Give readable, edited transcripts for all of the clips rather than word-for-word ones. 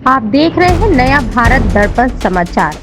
आप देख रहे हैं नया भारत दर्पण समाचार।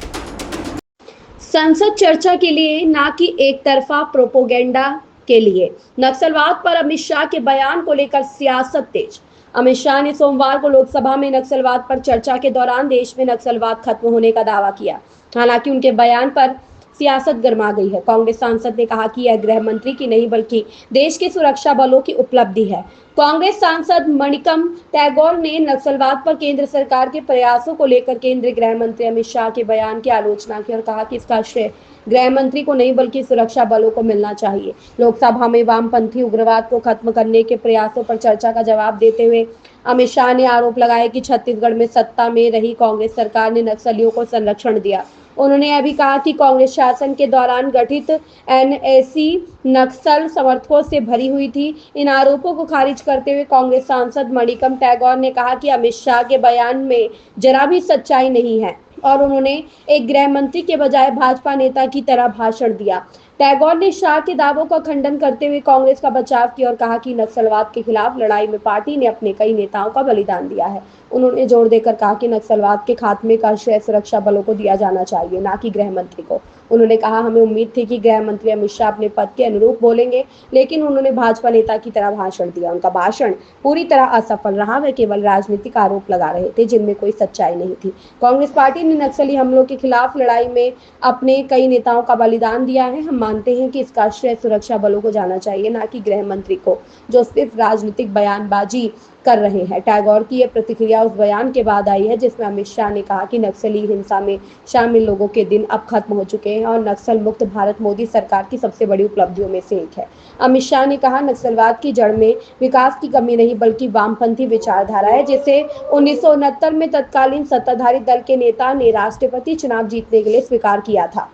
संसद चर्चा के लिए ना कि एक तरफा प्रोपोगेंडा के लिए। नक्सलवाद पर अमित शाह के बयान को लेकर सियासत तेज। अमित शाह ने सोमवार को लोकसभा में नक्सलवाद पर चर्चा के दौरान देश में नक्सलवाद खत्म होने का दावा किया। हालांकि उनके बयान पर सियासत गर्मा गई है। कांग्रेस सांसद ने कहा कि यह गृह मंत्री की नहीं बल्कि देश के सुरक्षा बलों की उपलब्धि है। कांग्रेस सांसद मणिकम टैगोर ने नक्सलवाद पर केंद्र सरकार के प्रयासों को लेकर केंद्रीय गृह मंत्री अमित शाह के बयान की आलोचना की और कहा कि इसका श्रेय गृह मंत्री को नहीं बल्कि सुरक्षा बलों को मिलना चाहिए। लोकसभा में वामपंथी उग्रवाद को खत्म करने के प्रयासों पर चर्चा का जवाब देते हुए अमित शाह ने आरोप लगाया कि छत्तीसगढ़ में सत्ता में रही कांग्रेस सरकार ने नक्सलियों को संरक्षण दिया। उन्होंने यह भी कहा कि कांग्रेस शासन के दौरान गठित एनएसी नक्सल समर्थकों से भरी हुई थी। इन आरोपों को खारिज करते हुए कांग्रेस सांसद मणिकम टैगोर ने कहा कि अमित शाह के बयान में जरा भी सच्चाई नहीं है और उन्होंने एक गृह मंत्री के बजाय भाजपा नेता की तरह भाषण दिया। टैगोर ने शाह के दावों का खंडन करते हुए कांग्रेस का बचाव किया और कहा कि नक्सलवाद के खिलाफ लड़ाई में पार्टी ने अपने कई नेताओं का बलिदान दिया है। उन्होंने जोर देकर कहा कि नक्सलवाद के खात्मे का श्रेय सुरक्षा बलों को दिया जाना चाहिए, ना कि गृह मंत्री को। उन्होंने कहा, हमें उम्मीद थी कि गृह मंत्री अमित शाह अपने पद के अनुरूप बोलेंगे, लेकिन उन्होंने भाजपा नेता की तरह भाषण दिया। उनका भाषण पूरी तरह असफल रहा। वे केवल राजनीतिक आरोप लगा रहे थे जिनमें कोई सच्चाई नहीं थी। कांग्रेस पार्टी ने नक्सली हमलों के खिलाफ लड़ाई में अपने कई नेताओं का बलिदान दिया है। हम मानते हैं कि इसका श्रेय सुरक्षा बलों को जाना चाहिए, ना कि गृह मंत्री को, जो सिर्फ राजनीतिक बयानबाजी कर रहे हैं। टैगोर की यह प्रतिक्रिया उस बयान के बाद आई है जिसमें अमित शाह ने कहा कि नक्सली हिंसा में शामिल लोगों के दिन अब खत्म हो चुके हैं और नक्सल मुक्त भारत मोदी सरकार की सबसे बड़ी उपलब्धियों में से एक है। अमित शाह ने कहा, नक्सलवाद की जड़ में विकास की कमी नहीं बल्कि वामपंथी विचारधारा है, जिसे 1969 में तत्कालीन सत्ताधारी दल के नेता ने राष्ट्रपति चुनाव जीतने के लिए स्वीकार किया था।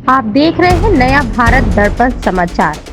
आप देख रहे हैं नया भारत दर्पण समाचार।